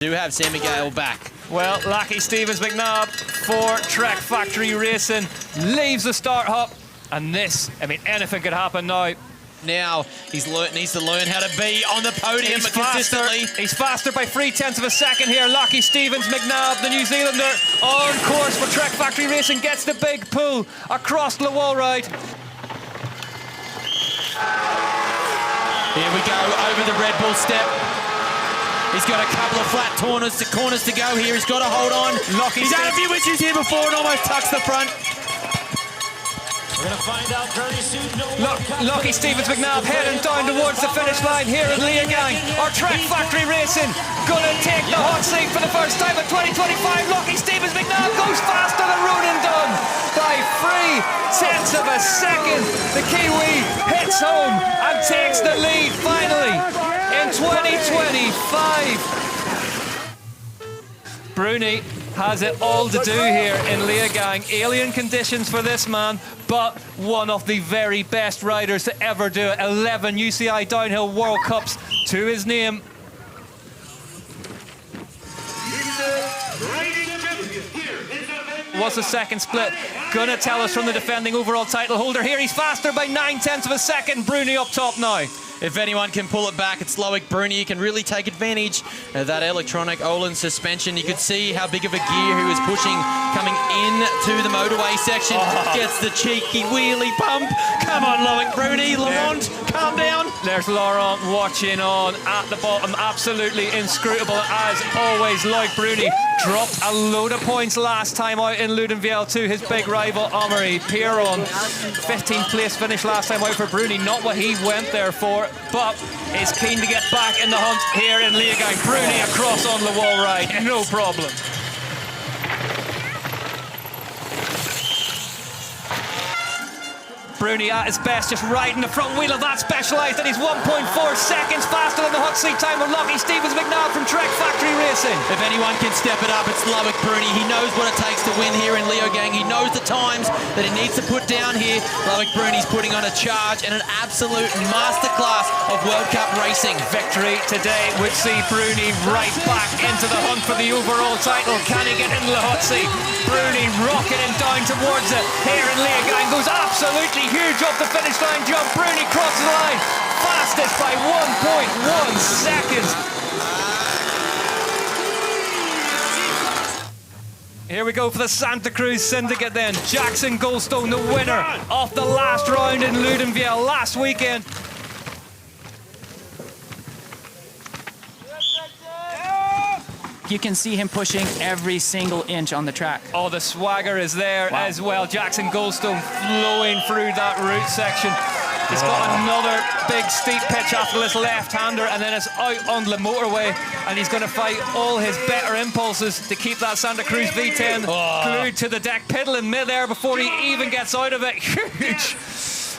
Do have Sam Miguel back. Well, Lachlan Stevens-McNab for Trek Factory Racing leaves the start hop, and this, I mean, anything could happen now. Now he's needs to learn how to be on the podium consistently. He's faster by 0.3 of a second here. Lachlan Stevens-McNab, the New Zealander, on course for Trek Factory Racing, gets the big pull across the wall ride. Here we go, over the Red Bull step. He's got a couple of flat corners to go here. He's got to hold on. He's had a few inches here before and almost tucks the front. We're going to find out very soon. Lachlan Stevens-McNab heading down towards the finish line here in Leogang. Our Trek Factory Racing gonna take the hot seat for the first time in 2025. Lachlan Stevens-McNab goes faster than Ronan Dunn by 0.3 of a second. The Kiwi hits home and takes the lead finally in 2025. Bruni has it all to do here in Leogang. Alien conditions for this man, but one of the very best riders to ever do it. 11 UCI Downhill World Cups to his name. What's the second split gonna tell us from the defending overall title holder here? He's faster by 0.9 of a second. Bruni up top now. If anyone can pull it back, it's Loic Bruni. He can really take advantage of that electronic Öhlins suspension. You could see how big of a gear he was pushing coming into the motorway section. Gets the cheeky wheelie pump. Come on, Loic Bruni. Laurent, calm down. There's Laurent watching on at the bottom. Absolutely inscrutable as always. Loic Bruni dropped a load of points last time out in Ludenviel to his big rival Henri Kiefer. 15th place finish last time out for Bruni. Not what he went there for, but is keen to get back in the hunt here in Leogang. Bruni across on the wall ride, no problem. Bruni at his best, just riding the front wheel of that Specialized, and he's 1.4 seconds faster than the hot seat time of Lachlan Stevens-McNab from Trek Factory Racing. If anyone can step it up, it's Loic Bruni. He knows what it takes to win here in Leogang. He knows the times that he needs to put down here. Loic Bruni's putting on a charge and an absolute masterclass of World Cup racing. Victory today would see Bruni right back into the hunt for the overall title. Can he get into the hot seat? Bruni rocketing down towards it here in Leogang. Goes absolutely huge off the finish line jump. Bruni crosses the line. Fastest by 1.1 seconds. Here we go for the Santa Cruz Syndicate then. Jackson Goldstone, the winner of the last round in Ludenviel last weekend. You can see him pushing every single inch on the track. Oh, the swagger is there as well. Jackson Goldstone flowing through that route section. He's got another big steep pitch after this left-hander, and then it's out on the motorway, and he's going to fight all his better impulses to keep that Santa Cruz V10 glued to the deck, piddling mid-air before he even gets out of it. Huge.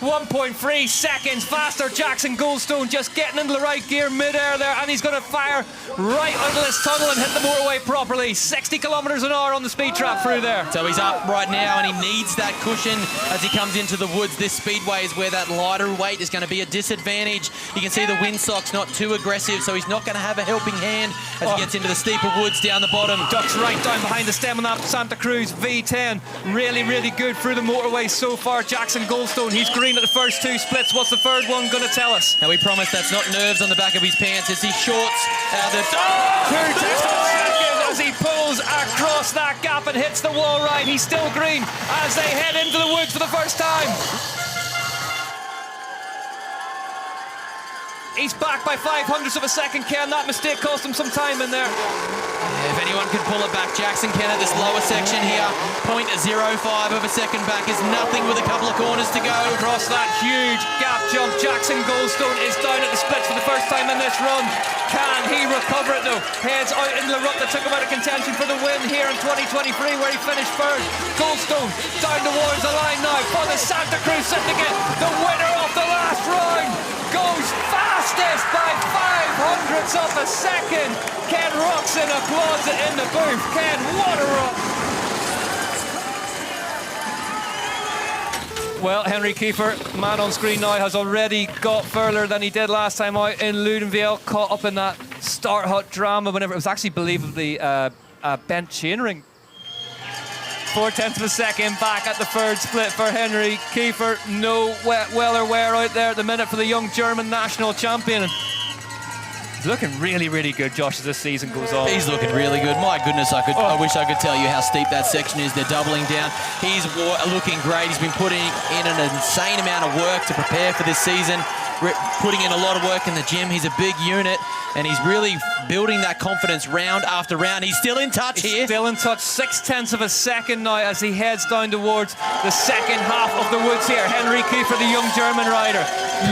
1.3 seconds faster. Jackson Goldstone just getting into the right gear mid-air there, and he's going to fire right out of this tunnel and hit the motorway properly. 60 kilometers an hour on the speed trap through there. So he's up right now, and he needs that cushion as he comes into the woods. This speedway is where that lighter weight is going to be a disadvantage. You can see the windsock's not too aggressive, so he's not going to have a helping hand as he gets into the steeper woods down the bottom. Ducks right down behind the stem on that Santa Cruz V10. Really, really good through the motorway so far. Jackson Goldstone, he's green at the first two splits. What's the third one going to tell us? Now we promise that's not nerves on the back of his pants. It's his shorts out of the... 2 tenths of a second as he pulls across that gap and hits the wall ride. He's still green as they head into the woods for the first time. He's back by 0.05 of a second, Ken. That mistake cost him some time in there. If anyone can pull it back, Jackson can at this lower section here. 0.05 of a second back is nothing with a couple of corners to go. Across that huge gap jump, Jackson Goldstone is down at the splits for the first time in this run. Can he recover it though? Heads out into the rut that took him out of contention for the win here in 2023 where he finished third. Goldstone down towards the line now for the Santa Cruz Syndicate. The winner of the last round goes fastest by 0.05 of a second. Ken Roxon applauds it in the booth. Ken, what a rock. Well, Henri Kiefer, man on screen now, has already got further than he did last time out in Ludenviel, caught up in that start hut drama whenever it was actually believably bent chainring. 0.4 of a second back at the third split for Henri Kiefer. No well or wear out there at the minute for the young German national champion. He's looking really, really good, Josh, as this season goes on. He's looking really good. My goodness, I wish I could tell you how steep that section is. They're doubling down. He's looking great. He's been putting in an insane amount of work to prepare for this season, putting in a lot of work in the gym. He's a big unit, and he's really building that confidence round after round. He's still in touch here. Still in touch. 0.6 of a second now as he heads down towards the second half of the woods here. Henri Kiefer, the young German rider,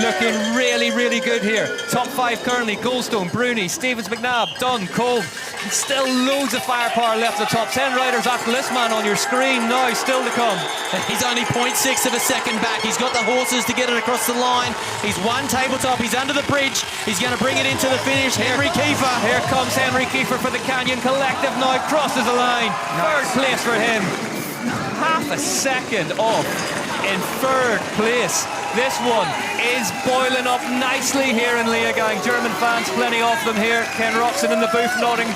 looking really, really good here. Top 5 currently: Goldstone, Bruni, Stevens-McNab, Dunn, Cole. Still loads of firepower left at the top 10 riders after this man on your screen now, still to come. He's only 0.6 of a second back. He's got the horses to get it across the line. He's one tabletop. He's under the bridge. He's going to bring it into the finish. Henri Kiefer. Here comes Henri Kiefer for the Canyon Collective now. Crosses the line. Third place for him. Half a second off in third place. This one is boiling up nicely here in Leogang. German fans, plenty of them here. Ken Roxon in the booth nodding.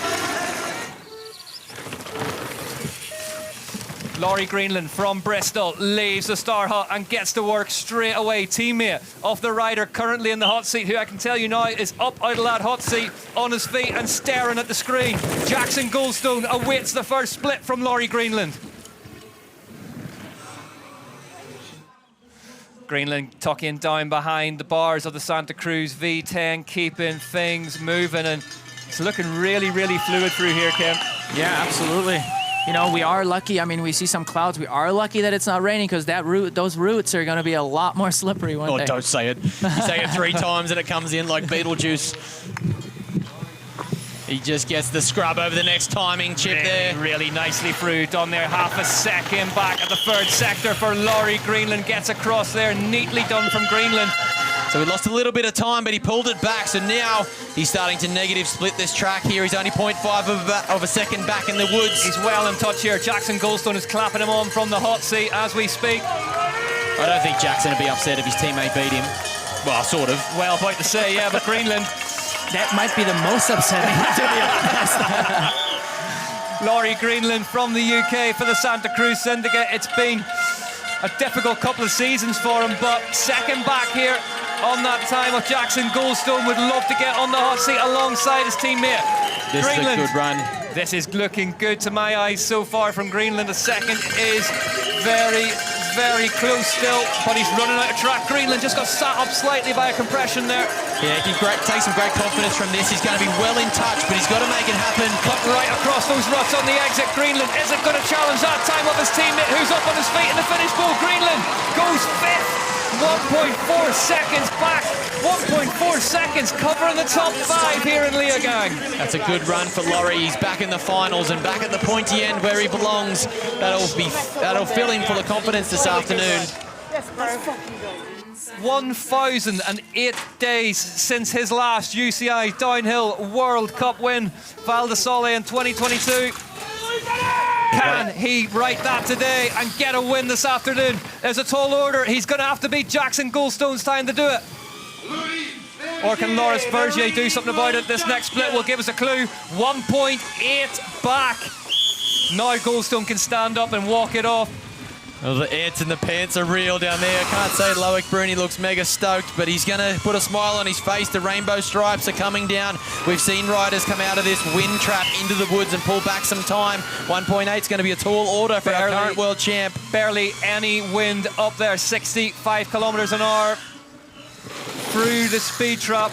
Laurie Greenland from Bristol leaves the star hut and gets to work straight away. Teammate of the rider currently in the hot seat, who I can tell you now is up out of that hot seat on his feet and staring at the screen. Jackson Goldstone awaits the first split from Laurie Greenland. Greenland tucking down behind the bars of the Santa Cruz V10, keeping things moving, and it's looking really, really fluid through here, Ken. Yeah, absolutely. You know, we are lucky. I mean, we see some clouds. We are lucky that it's not raining, because those roots are going to be a lot more slippery one day. Don't say it. You say it 3 times and it comes in like Beetlejuice. He just gets the scrub over the next timing chip there. Really nicely through. Done there. Half a second back at the third sector for Laurie Greenland. Gets across there. Neatly done from Greenland. So he lost a little bit of time, but he pulled it back. So now he's starting to negative split this track here. He's only 0.5 of a second back in the woods. He's well in touch here. Jackson Goldstone is clapping him on from the hot seat as we speak. I don't think Jackson would be upset if his teammate beat him. Well, sort of. Well, about to say, yeah, but Greenland... That might be the most upsetting, to be honest. Laurie Greenland from the UK for the Santa Cruz Syndicate. It's been a difficult couple of seasons for him, but second back here on that time of Jackson Goldstone. Would love to get on the hot seat alongside his teammate. This Greenland. is a good run. This is looking good to my eyes so far from Greenland. The second is very, very close still, but he's running out of track. Greenland just got sat up slightly by a compression there. Yeah, he can take some great confidence from this. He's going to be well in touch, but he's got to make it happen. Cut right across those ruts on the exit. Greenland isn't going to challenge that time of his teammate, who's up on his feet in the finish pole. Greenland goes fifth. 1.4 seconds back. 1.4 seconds covering the top 5 here in Leogang. That's a good run for Laurie. He's back in the finals and back at the pointy end where he belongs. That'll fill him full of confidence this afternoon. 1,008 days since his last UCI Downhill World Cup win. Val di Sole in 2022. Can he write that today and get a win this afternoon? There's a tall order. He's going to have to beat Jackson Goldstone's time to do it. Or can Loic Vergier do something about it? This next split will give us a clue. 1.8 back. Now Goldstone can stand up and walk it off. Well, the ants and the pants are real down there. I can't say Loic Bruni looks mega stoked, but he's going to put a smile on his face. The rainbow stripes are coming down. We've seen riders come out of this wind trap into the woods and pull back some time. 1.8 is going to be a tall order for our current world champ. Barely any wind up there. 65 kilometers an hour through the speed trap.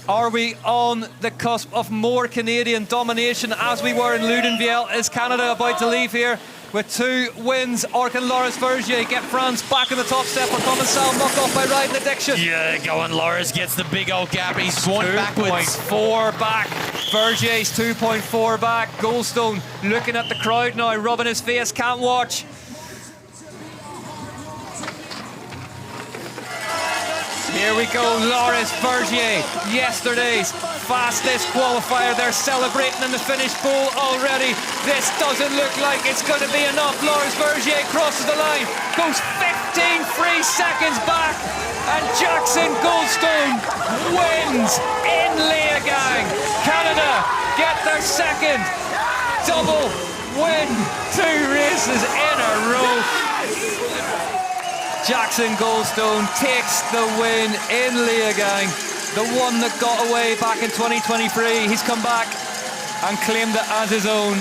Are we on the cusp of more Canadian domination as we were in Ludenvielle? Is Canada about to leave here with 2 wins, or can Loic Vergier get France back in the top step, or Commensal muck off by riding addiction? Yeah, going Loris gets the big old gap. He's going backwards. 2.4 back. Vergier's 2.4 back. Goldstone looking at the crowd now, rubbing his face, can't watch. Here we go, Loic Vergier, yesterday's fastest qualifier. They're celebrating in the finish pole already. This doesn't look like it's going to be enough. Loic Vergier crosses the line, goes 15 free seconds back, and Jackson Goldstone wins in Leogang. Leogang, Canada get their second double win. 2 races in a row. Jackson Goldstone takes the win in Leogang, the one that got away back in 2023. He's come back and claimed it as his own.